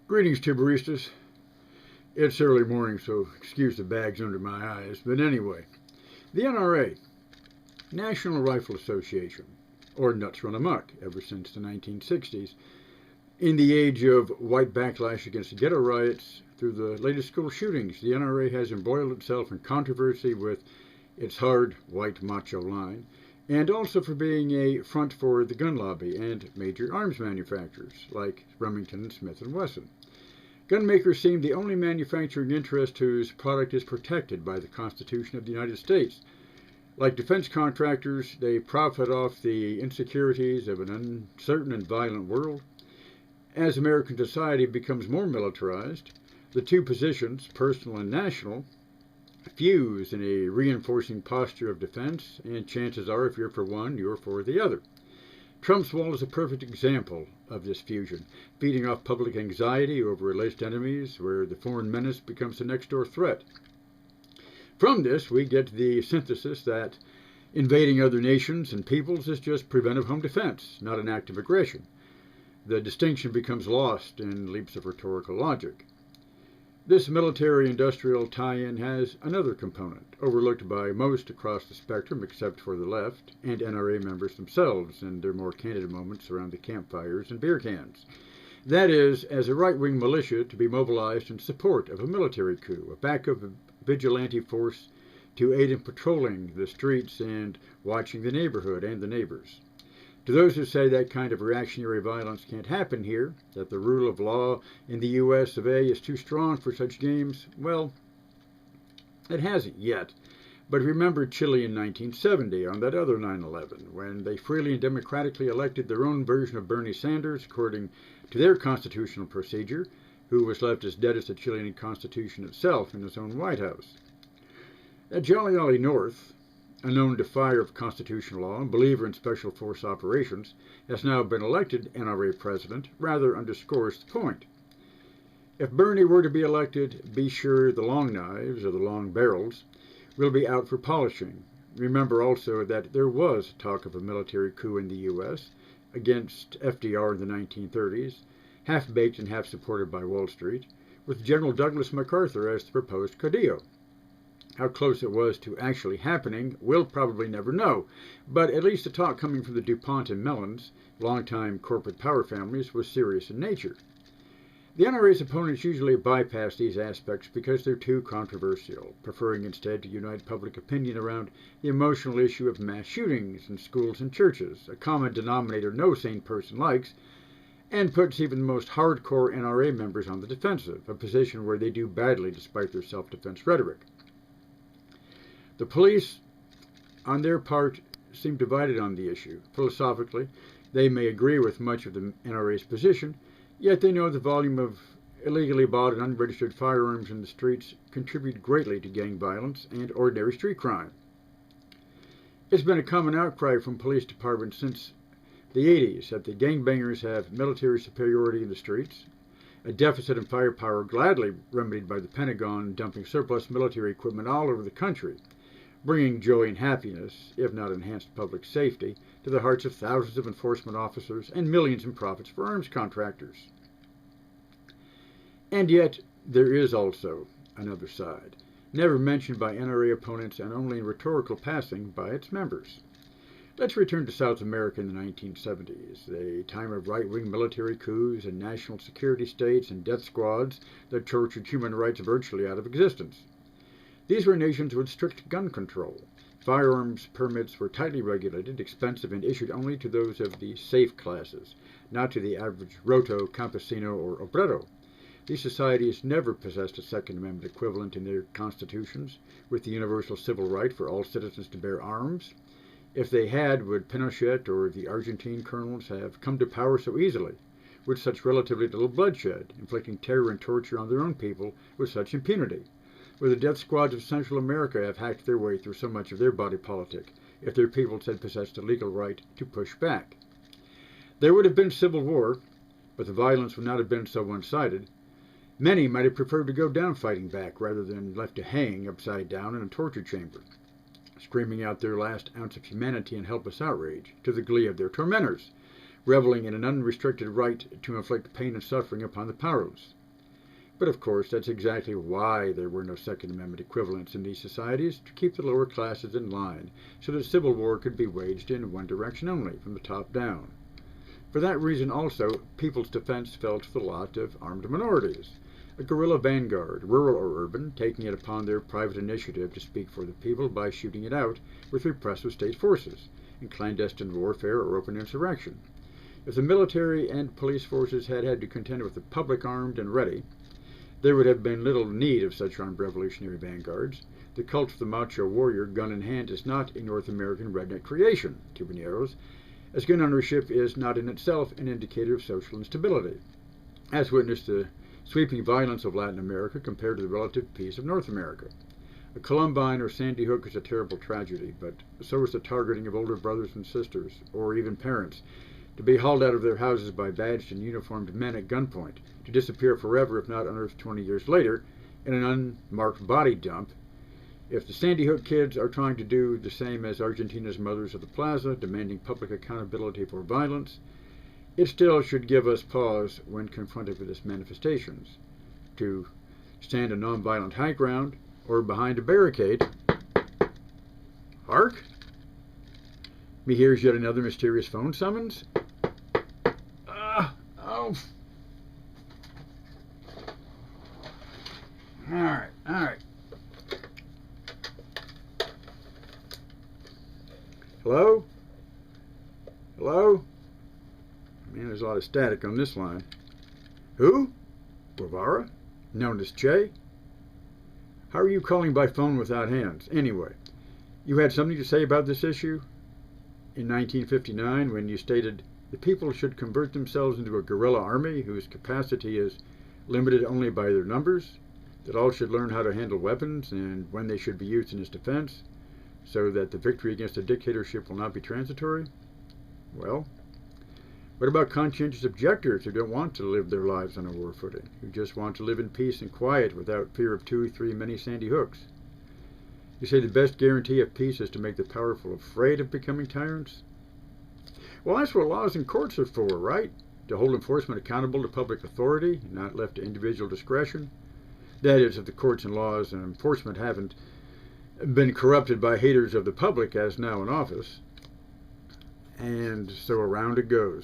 Greetings, Tiberistas. It's early morning, so excuse the bags under my eyes. But anyway, the NRA, National Rifle Association, or Nuts Run Amuck, ever since the 1960s, in the age of white backlash against ghetto riots through the latest school shootings, the NRA has embroiled itself in controversy with its hard white macho line, and also for being a front for the gun lobby and major arms manufacturers like Remington and Smith & Wesson. Gun makers seem the only manufacturing interest whose product is protected by the Constitution of the United States. Like defense contractors, they profit off the insecurities of an uncertain and violent world. As American society becomes more militarized, the two positions, personal and national, fuse in a reinforcing posture of defense, and chances are if you're for one, you're for the other. Trump's wall is a perfect example of this fusion, feeding off public anxiety over alleged enemies where the foreign menace becomes the next door threat. From this, we get the synthesis that invading other nations and peoples is just preventive home defense, not an act of aggression. The distinction becomes lost in leaps of rhetorical logic. This military-industrial tie-in has another component, overlooked by most across the spectrum except for the left and NRA members themselves in their more candid moments around the campfires and beer cans. That is, as a right-wing militia to be mobilized in support of a military coup, a backup vigilante force to aid in patrolling the streets and watching the neighborhood and the neighbors. To those who say that kind of reactionary violence can't happen here, that the rule of law in the U.S. of A. is too strong for such games, well, it hasn't yet. But remember Chile in 1970 on that other 9/11, when they freely and democratically elected their own version of Bernie Sanders according to their constitutional procedure, who was left as dead as the Chilean Constitution itself in his own White House. At Jolly Ollie North, a known defier of constitutional law and believer in special force operations, has now been elected NRA president, rather underscores the point. If Bernie were to be elected, be sure the long knives, or the long barrels, will be out for polishing. Remember also that there was talk of a military coup in the U.S. against FDR in the 1930s, half-baked and half-supported by Wall Street, with General Douglas MacArthur as the proposed caudillo. How close it was to actually happening, we'll probably never know, but at least the talk coming from the DuPont and Mellons, longtime corporate power families, was serious in nature. The NRA's opponents usually bypass these aspects because they're too controversial, preferring instead to unite public opinion around the emotional issue of mass shootings in schools and churches, a common denominator no sane person likes, and puts even the most hardcore NRA members on the defensive, a position where they do badly despite their self-defense rhetoric. The police, on their part, seem divided on the issue. Philosophically, they may agree with much of the NRA's position, yet they know the volume of illegally bought and unregistered firearms in the streets contribute greatly to gang violence and ordinary street crime. It's been a common outcry from police departments since the 80s that the gangbangers have military superiority in the streets, a deficit in firepower gladly remedied by the Pentagon dumping surplus military equipment all over the country, bringing joy and happiness, if not enhanced public safety, to the hearts of thousands of enforcement officers and millions in profits for arms contractors. And yet, there is also another side, never mentioned by NRA opponents and only in rhetorical passing by its members. Let's return to South America in the 1970s, a time of right-wing military coups and national security states and death squads that tortured human rights virtually out of existence. These were nations with strict gun control. Firearms permits were tightly regulated, expensive, and issued only to those of the safe classes, not to the average roto, campesino, or obrero. These societies never possessed a Second Amendment equivalent in their constitutions, with the universal civil right for all citizens to bear arms. If they had, would Pinochet or the Argentine colonels have come to power so easily, with such relatively little bloodshed, inflicting terror and torture on their own people with such impunity? Would the death squads of Central America have hacked their way through so much of their body politic if their peoples had possessed a legal right to push back? There would have been civil war, but the violence would not have been so one-sided. Many might have preferred to go down fighting back rather than left to hang upside down in a torture chamber, screaming out their last ounce of humanity and helpless outrage to the glee of their tormentors. reveling in an unrestricted right to inflict pain and suffering upon the powerless. But of course, that's exactly why there were no Second Amendment equivalents in these societies, to keep the lower classes in line, so that civil war could be waged in one direction only, from the top down. For that reason also, people's defense fell to the lot of armed minorities, a guerrilla vanguard, rural or urban, taking it upon their private initiative to speak for the people by shooting it out with repressive state forces, in clandestine warfare or open insurrection. If the military and police forces had had to contend with the public armed and ready, there would have been little need of such armed revolutionary vanguards. The cult of the macho warrior, gun in hand, is not a North American redneck creation, Cubaneros, as gun ownership is not in itself an indicator of social instability, as witnessed the sweeping violence of Latin America compared to the relative peace of North America. A Columbine or Sandy Hook is a terrible tragedy, but so is the targeting of older brothers and sisters, or even parents, to be hauled out of their houses by badged and uniformed men at gunpoint, to disappear forever if not unearthed 20 years later in an unmarked body dump. If the Sandy Hook kids are trying to do the same as Argentina's mothers of the plaza, demanding public accountability for violence, it still should give us pause when confronted with its manifestations. To stand a nonviolent high ground or behind a barricade. Hark! Me hears yet another mysterious phone summons. Oh. All right. Hello? Man, there's a lot of static on this line. Who? Guevara? Known as Che? How are you calling by phone without hands? Anyway, you had something to say about this issue? In 1959, when you stated the people should convert themselves into a guerrilla army whose capacity is limited only by their numbers, that all should learn how to handle weapons and when they should be used in its defense, so that the victory against a dictatorship will not be transitory? Well, what about conscientious objectors who don't want to live their lives on a war footing, who just want to live in peace and quiet without fear of 2 or 3 many Sandy Hooks? You say the best guarantee of peace is to make the powerful afraid of becoming tyrants? Well, that's what laws and courts are for, right? To hold enforcement accountable to public authority, not left to individual discretion. That is, if the courts and laws and enforcement haven't been corrupted by haters of the public as now in office. And so around it goes.